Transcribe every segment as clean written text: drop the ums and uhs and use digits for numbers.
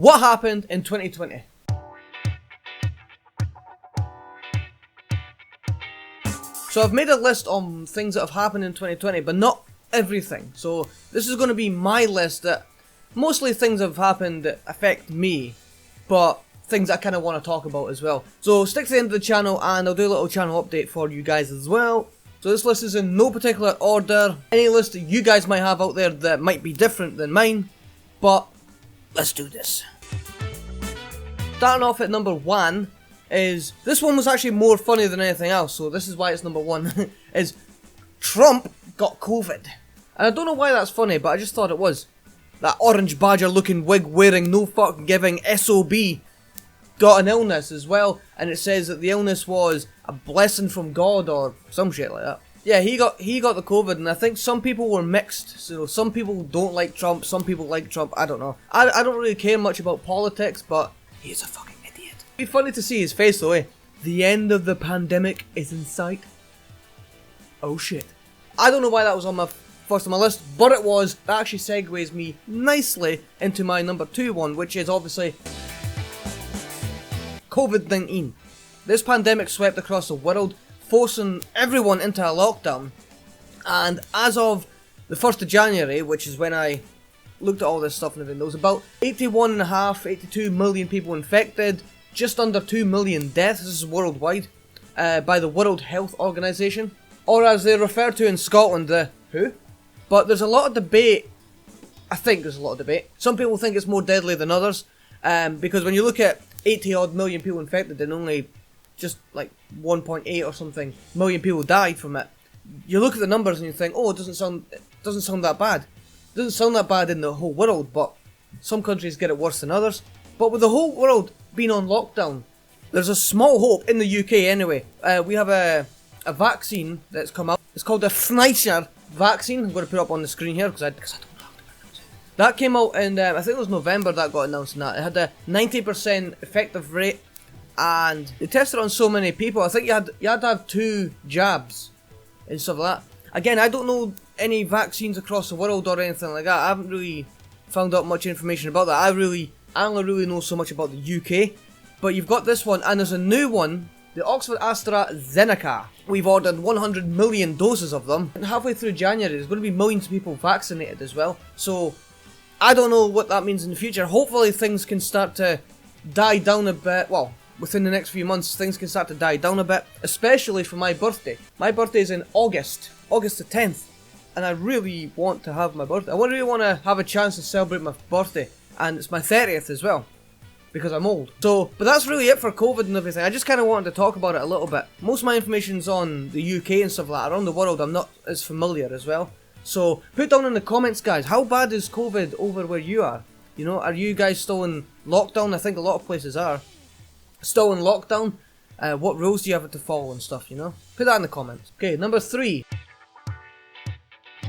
What happened in 2020? So I've made a list on things that have happened in 2020, but not everything. So this is going to be my list that mostly things have happened that affect me, but things I kind of want to talk about as well. So stick to the end of the channel and I'll do a little channel update for you guys as well. So this list is in no particular order. Any list that you guys might have out there that might be different than mine, but let's do this. Starting off at number 1 is, this one was actually more funny than anything else, so this is why it's number 1, is Trump got COVID. And I don't know why that's funny, but I just thought it was. That orange badger looking wig wearing no fuck giving SOB got an illness as well, and it says that the illness was a blessing from God or some shit like that. Yeah, he got the COVID, and I think some people were mixed. So some people don't like Trump, some people like Trump, I don't know. I don't really care much about politics, but he's a fucking idiot. It'd be funny to see his face though, eh? The end of the pandemic is in sight. Oh shit. I don't know why that was on my first on my list, but it was. That actually segues me nicely into my number 2 one, which is obviously COVID-19. This pandemic swept across the world, forcing everyone into a lockdown. And as of the 1st of January, which is when I looked at all this stuff and everything, there was about 82 million people infected, just under 2 million deaths. This is worldwide, by the World Health Organization, or as they refer to in Scotland, the WHO. But there's a lot of debate. I think there's a lot of debate. Some people think it's more deadly than others, because when you look at 80 odd million people infected and only just like 1.8 or something million people died from it, you look at the numbers and you think, oh, it doesn't sound that bad. It doesn't sound that bad in the whole world, but some countries get it worse than others. But with the whole world being on lockdown, there's a small hope in the UK anyway. We have a vaccine that's come out. It's called the Pfizer vaccine. I'm going to put it up on the screen here because I don't know how to pronounce it. That came out in, I think it was November that got announced, and that it had a 90% effective rate, and they tested it on so many people. I think you had to have 2 jabs and stuff like that. Again, I don't know any vaccines across the world or anything like that. I haven't really found out much information about that. I only really know so much about the UK. But you've got this one, and there's a new one, the Oxford AstraZeneca. We've ordered 100 million doses of them. And halfway through January, there's going to be millions of people vaccinated as well. So, I don't know what that means in the future. Hopefully things can start to die down a bit. Well, within the next few months, things can start to die down a bit. Especially for my birthday. My birthday is in August the 10th. And I really want to have my birthday. I really want to have a chance to celebrate my birthday. And it's my 30th as well, because I'm old. So, but that's really it for COVID and everything. I just kind of wanted to talk about it a little bit. Most of my information's on the UK and stuff like that. Around the world, I'm not as familiar as well. So, put down in the comments, guys, how bad is COVID over where you are? You know, are you guys still in lockdown? I think a lot of places are still in lockdown. What rules do you have to follow and stuff, you know? Put that in the comments. Okay, number 3.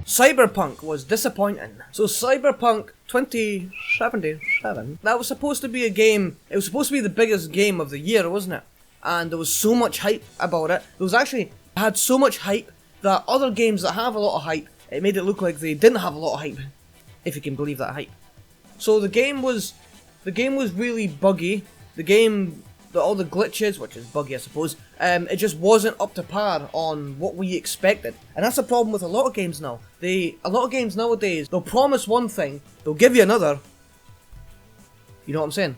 Cyberpunk was disappointing. So Cyberpunk 2077, that was supposed to be a game, it was supposed to be the biggest game of the year, wasn't it? And there was so much hype about it. It had so much hype that other games that have a lot of hype, it made it look like they didn't have a lot of hype, if you can believe that hype. So the game was really buggy. All the glitches, which is buggy I suppose, it just wasn't up to par on what we expected. And that's a problem with a lot of games now. A lot of games nowadays, they'll promise one thing, they'll give you another. You know what I'm saying?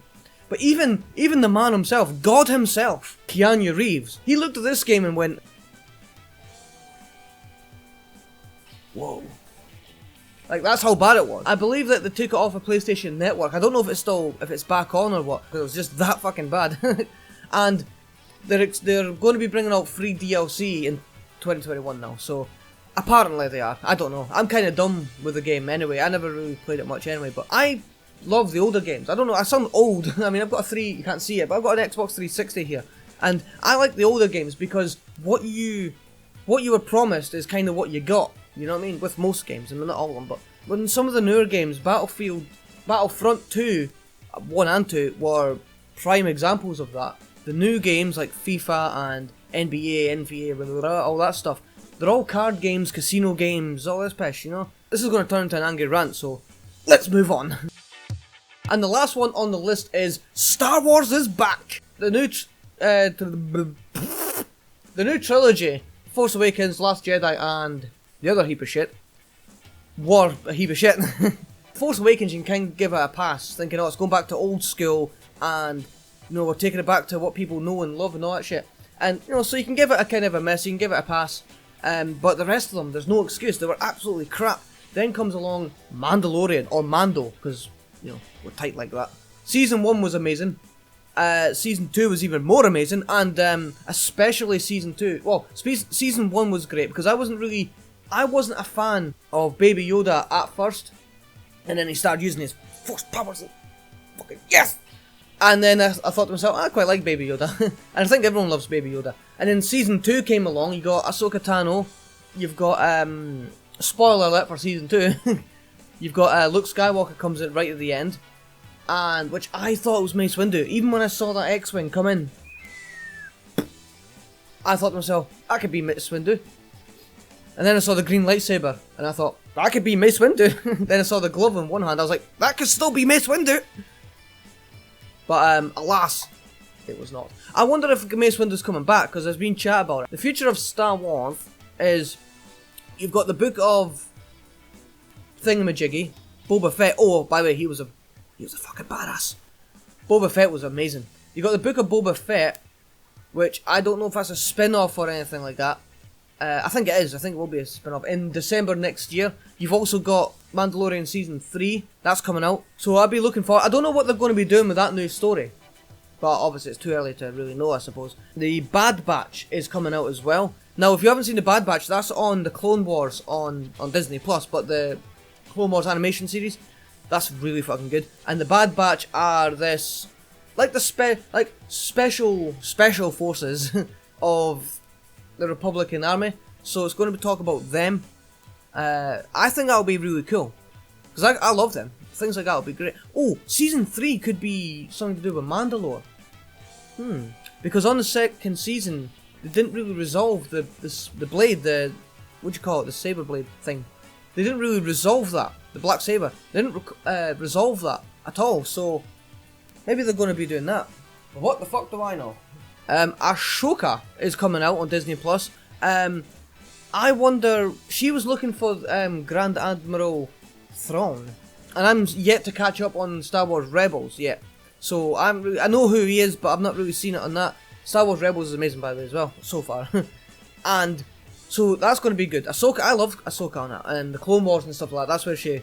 But even the man himself, God himself, Keanu Reeves, he looked at this game and went, whoa. Like, that's how bad it was. I believe that they took it off of PlayStation Network. I don't know if it's back on or what, because it was just that fucking bad. And they're going to be bringing out free DLC in 2021 now, so apparently they are. I don't know. I'm kind of dumb with the game anyway. I never really played it much anyway, but I love the older games. I don't know, I sound old. I mean, I've got a 3, you can't see it, but I've got an Xbox 360 here. And I like the older games because what you were promised is kind of what you got. You know what I mean? With most games, and not all of them, but when some of the newer games, Battlefront 2, 1 and 2, were prime examples of that. The new games like FIFA and NBA, NVA, all that stuff, they're all card games, casino games, all this pish, you know? This is going to turn into an angry rant, so let's move on. And the last one on the list is Star Wars is back. The new trilogy, Force Awakens, Last Jedi, and the other heap of shit, were a heap of shit. Force Awakens, you can kind of give it a pass, thinking, oh, it's going back to old school, and, you know, we're taking it back to what people know and love and all that shit. And, you know, so you can give it a kind of a miss, you can give it a pass, but the rest of them, there's no excuse, they were absolutely crap. Then comes along Mandalorian, or Mando, because, you know, we're tight like that. Season 1 was amazing, Season 2 was even more amazing, and especially Season 2, well, Season 1 was great, because I wasn't a fan of Baby Yoda at first, and then he started using his Force powers, and fucking yes! And then I thought to myself, I quite like Baby Yoda, and I think everyone loves Baby Yoda. And then Season 2 came along, you got Ahsoka Tano, you've got, spoiler alert for Season 2, you've got Luke Skywalker comes in right at the end, and which I thought was Mace Windu. Even when I saw that X-Wing come in, I thought to myself, that could be Mace Windu. And then I saw the green lightsaber, and I thought, that could be Mace Windu. Then I saw the glove in one hand, I was like, that could still be Mace Windu. But alas, it was not. I wonder if Mace Windu's coming back, because there's been chat about it. The future of Star Wars is, you've got the book of Thingamajiggy, Boba Fett. Oh, by the way, he was a fucking badass. Boba Fett was amazing. You got the book of Boba Fett, which I don't know if that's a spin-off or anything like that. I think it is. I think it will be a spin-off in December next year. You've also got Mandalorian Season 3. That's coming out. So I'll be looking for. I don't know what they're going to be doing with that new story, but obviously it's too early to really know, I suppose. The Bad Batch is coming out as well. Now, if you haven't seen the Bad Batch, that's on the Clone Wars on Disney Plus, but the Clone Wars animation series, that's really fucking good. And the Bad Batch are this, like the special forces of the Republican Army. So it's going to be talk about them. I think that'll be really cool, because I love them. Things like that will be great. Oh, Season 3 could be something to do with Mandalore. Because on the second season, they didn't really resolve the blade, what do you call it, the saber blade thing. They didn't really resolve that, the black saber. They didn't resolve that at all, so maybe they're going to be doing that. But what the fuck do I know? Ashoka is coming out on Disney Plus. I wonder, she was looking for Grand Admiral Thrawn, and I'm yet to catch up on Star Wars Rebels yet. So I know who he is, but I've not really seen it on that. Star Wars Rebels is amazing, by the way, as well, so far. And so that's going to be good. Ahsoka, I love Ahsoka on it, and the Clone Wars and stuff like that. That's where she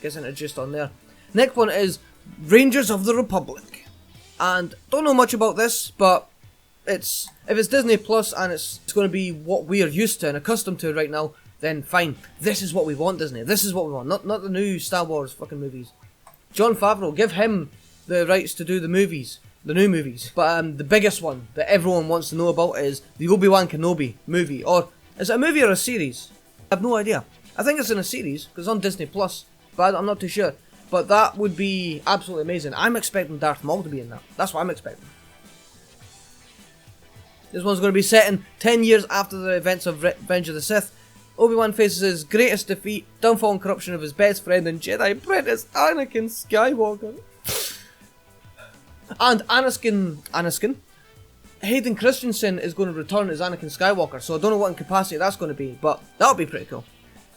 gets introduced on there. Next one is Rangers of the Republic, and don't know much about this, but if it's Disney Plus and it's going to be what we are used to and accustomed to right now, then fine. This is what we want, Disney. This is what we want. Not the new Star Wars fucking movies. Jon Favreau, give him the rights to do the movies. The new movies. But the biggest one that everyone wants to know about is the Obi-Wan Kenobi movie. Or, is it a movie or a series? I have no idea. I think it's in a series, because it's on Disney Plus. But I'm not too sure. But that would be absolutely amazing. I'm expecting Darth Maul to be in that. That's what I'm expecting. This one's going to be set in 10 years after the events of Revenge of the Sith. Obi-Wan faces his greatest defeat, downfall and corruption of his best friend and Jedi apprentice, Anakin Skywalker. And Anakin, Hayden Christensen is going to return as Anakin Skywalker, so I don't know what in capacity that's going to be, but that'll be pretty cool.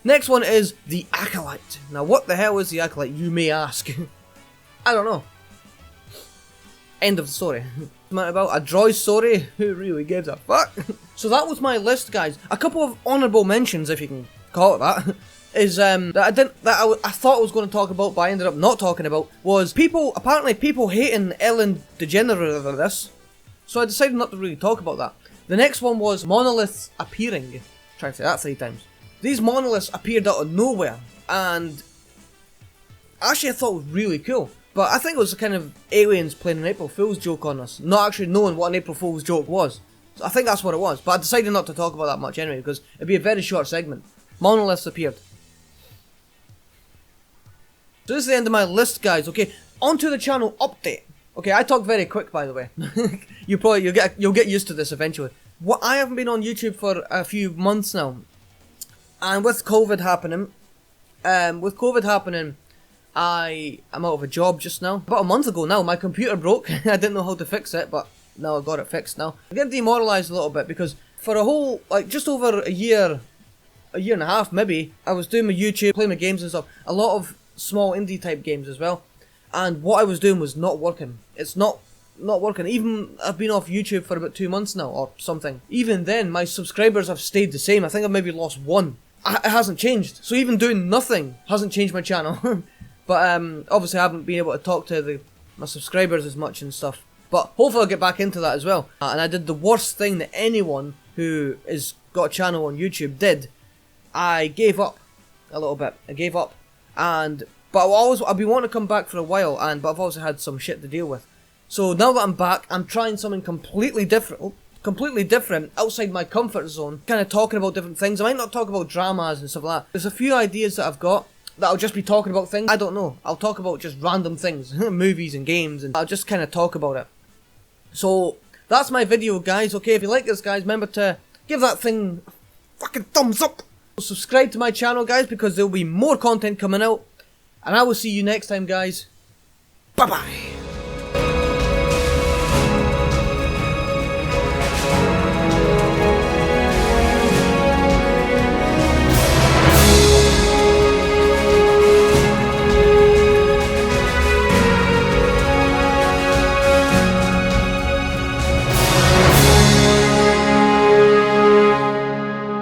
Next one is The Acolyte. Now what the hell is The Acolyte, you may ask? I don't know. End of the story. About a droid story? Who really gives a fuck? So that was my list, guys. A couple of honourable mentions, if you can call it that, is that I thought I was going to talk about, but I ended up not talking about, was apparently people hating Ellen DeGeneres. So I decided not to really talk about that. The next one was monoliths appearing. Try to say that 3 times. These monoliths appeared out of nowhere, and actually I thought it was really cool. But I think it was a kind of aliens playing an April Fool's joke on us, not actually knowing what an April Fool's joke was. So I think that's what it was, but I decided not to talk about that much anyway, because it'd be a very short segment. Monoliths appeared. So this is the end of my list, guys, okay? On to the channel update. Okay, I talk very quick, by the way. You'll get used to this eventually. I haven't been on YouTube for a few months now. And with COVID happening, I am out of a job just now. About a month ago now, my computer broke. I didn't know how to fix it, but now I've got it fixed now. I'm getting demoralised a little bit because for a whole, like just over a year and a half maybe, I was doing my YouTube, playing my games and stuff. A lot of small indie type games as well. And what I was doing was not working. It's not working. Even I've been off YouTube for about 2 months now or something. Even then, my subscribers have stayed the same. I think I've maybe lost one. It hasn't changed. So even doing nothing hasn't changed my channel. But obviously I haven't been able to talk to my subscribers as much and stuff. But hopefully I'll get back into that as well. And I did the worst thing that anyone who has got a channel on YouTube did. I gave up a little bit. I gave up. But I've been wanting to come back for a while, but I've also had some shit to deal with. So now that I'm back, I'm trying something completely different, outside my comfort zone, kind of talking about different things. I might not talk about dramas and stuff like that. There's a few ideas that I've got that I'll just be talking about things. I don't know. I'll talk about just random things, movies and games, and I'll just kind of talk about it. So that's my video, guys. Okay, if you like this, guys, remember to give that thing a fucking thumbs up. Subscribe to my channel, guys, because there'll be more content coming out. And I will see you next time, guys. Bye-bye.